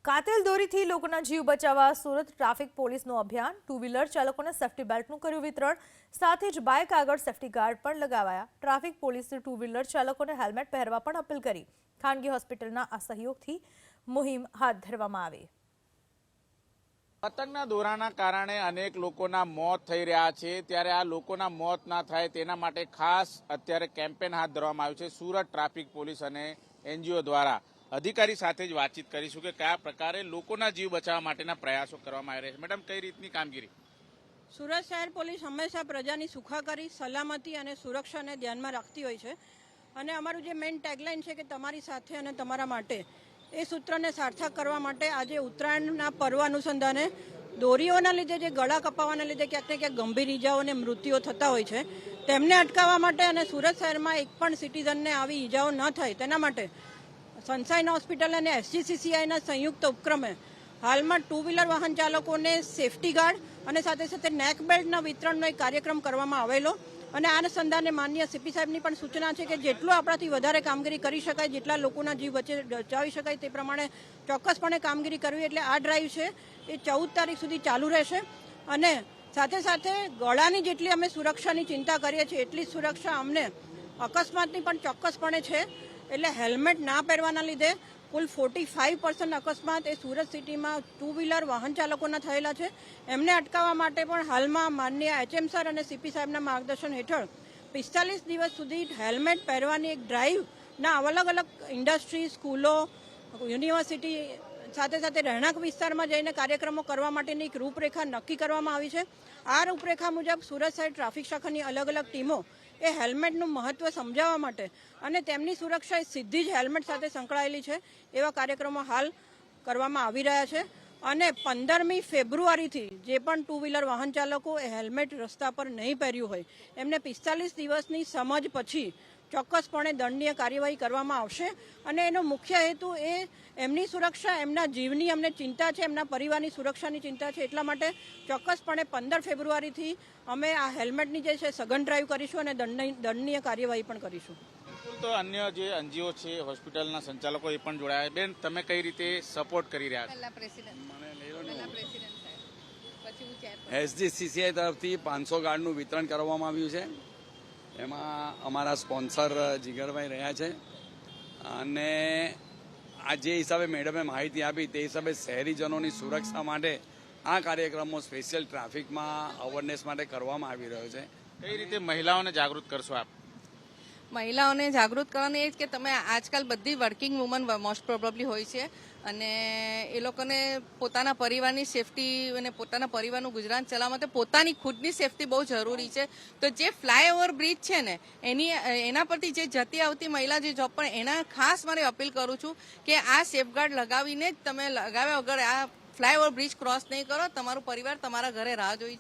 કાતિલ દોરીથી લોકોના જીવ બચાવવા સુરત ટ્રાફિક પોલીસનું અભિયાન ટુ વ્હીલર ચાલકોને સેફટી બેલ્ટનું કર્યું વિતરણ સાથે જ બાઇક આગળ સેફટી ગાર્ડ પણ લગાવાયા ટ્રાફિક પોલીસે ટુ વ્હીલર ચાલકોને હેલ્મેટ પહેરવા પણ અપીલ કરી ખાનગી હોસ્પિટલના આ સહયોગથી મુહિમ હાથ ધરવામાં આવી પતંગના દોરાના કારણે અનેક લોકોના મોત થઈ રહ્યા છે ત્યારે આ લોકોના મોત ના થાય તેના માટે ખાસ અત્યારે કેમ્પેન હાથ ધરવામાં આવ્યું છે સુરત ટ્રાફિક પોલીસ અને એનજીઓ દ્વારા અધિકારી સાથે જ વાતચીત કરીશું કે કયા પ્રકારે લોકોના જીવ બચાવવા માટેના પ્રયાસો કરવામાં આવી રહ્યા છે મેડમ કઈ રીતની કામગીરી સુરત શહેર પોલીસ હંમેશા પ્રજાની સુખાકારી સલામતી અને સુરક્ષાને ધ્યાનમાં રાખતી હોય છે અને અમારું જે મેઇન ટેગલાઇન છે કે તમારી સાથે અને તમારા માટે એ સૂત્રને સાર્થક કરવા માટે આજે ઉત્તરાયણના પર્વ અનુસંધાને દોરીઓના લીધે જે ગળા કપાવાના લીધે ક્યાંક ને ક્યાંક ગંભીર ઇજાઓ અને મૃત્યુઓ થતા હોય છે તેમને અટકાવવા માટે અને સુરત શહેરમાં એક પણ સિટીઝનને આવી ઇજાઓ ન થાય તેના માટે સનશાઇન હોસ્પિટલ અને એસજીસીસીઆઈના સંયુક્ત ઉપક્રમે હાલમાં ટુ વ્હીલર વાહન ચાલકોને સેફટી ગાર્ડ અને સાથે સાથે નેક બેલ્ટના વિતરણનો એક કાર્યક્રમ કરવામાં આવેલો અને આ અનુસંધાને માનનીય સીપી સાહેબની પણ સૂચના છે કે જેટલું આપણાથી વધારે કામગીરી કરી શકાય જેટલા લોકોના જીવ બચાવી શકાય તે પ્રમાણે ચોક્કસપણે કામગીરી કરવી એટલે આ ડ્રાઈવ છે એ 14 તારીખ સુધી ચાલુ રહેશે અને સાથે સાથે ગળાની જેટલી અમે સુરક્ષાની ચિંતા કરીએ છીએ એટલી જ સુરક્ષા અમને અકસ્માતની પણ ચોક્કસપણે છે એટલે હેલ્મેટ ના પહેરવાના લીધે કુલ 45% અકસ્માત એ સુરત સિટીમાં ટુ વ્હીલર વાહન ચાલકોના થયેલા છે એમને અટકાવવા માટે પણ હાલમાં માનનીય એચએમ સર અને સીપી સાહેબના માર્ગદર્શન હેઠળ 45 દિવસ સુધી હેલ્મેટ પહેરવાની એક ડ્રાઈવના અલગ અલગ ઇન્ડસ્ટ્રી સ્કૂલો યુનિવર્સિટી સાથે સાથે રહેણાંક વિસ્તારમાં જઈને કાર્યક્રમો કરવા માટેની એક રૂપરેખા નક્કી કરવામાં આવી છે આ રૂપરેખા મુજબ સુરત શહેર ટ્રાફિક શાખાની અલગ અલગ ટીમો એ હેલ્મેટનું મહત્વ સમજાવવા માટે અને તેમની સુરક્ષા સીધી જ હેલ્મેટ સાથે સંકળાયેલી છે એવા કાર્યક્રમો હાલ કરવામાં આવી રહ્યા છે અને 15મી ફેબ્રુઆરીથી જે પણ ટુ વ્હીલર વાહન ચાલકો એ હેલ્મેટ રસ્તા પર નહીં પહેર્યું હોય એમને 45 દિવસની સમજ પછી ચોક્કસપણે દંડનીય કાર્યવાહી કરવામાં આવશે અને એનો મુખ્ય હેતુ એ એમની સુરક્ષા એમના જીવની અમને ચિંતા છે એમના પરિવારની સુરક્ષાની ચિંતા છે એટલા માટે ચોક્કસપણે 15 ફેબ્રુઆરીથી અમે આ હેલ્મેટની જે છે સઘન ડ્રાઈવ કરીશું અને દંડનીય કાર્યવાહી પણ કરીશું તો અન્ય જે એનજીઓ છે હોસ્પિટલના સંચાલકો એ પણ જોડાયા બેન તમે કઈ રીતે સપોર્ટ કરી રહ્યા છો એસજીસીસીઆઈ તરફથી 500 ગાર્ડનું વિતરણ કરવામાં આવ્યું છે એમાં અમારા સ્પોન્સર જીગરભાઈ રહ્યા છે અને આ જે હિસાબે મેડમે માહિતી આપી તે હિસાબે શહેરીજનોની સુરક્ષા માટે આ કાર્યક્રમો સ્પેશિયલ ટ્રાફિકમાં અવેરનેસ માટે કરવામાં આવી રહ્યો છે કઈ રીતે મહિલાઓને જાગૃત કરશો આપ મહિલાઓને જાગૃત કરવાની એ જ કે તમે આજકાલ બધી વર્કિંગ વુમન મોસ્ટ પ્રોબેબલી હોય છે અને એ લોકોને પોતાના પરિવારની સેફટી અને પોતાના પરિવારનું ગુજરાન ચલાવવા માટે પોતાની ખુદની સેફટી બહુ જરૂરી છે તો જે ફ્લાયઓવર બ્રિજ છે ને એના પરથી જે જતી આવતી મહિલા જે જોબ પણ એના ખાસ મારે અપીલ કરું છું કે આ સેફગાર્ડ લગાવીને જ તમે લગાવ્યા વગર આ ફ્લાયઓવર બ્રિજ ક્રોસ નહીં કરો તમારું પરિવાર તમારા ઘરે રાહ જોઈ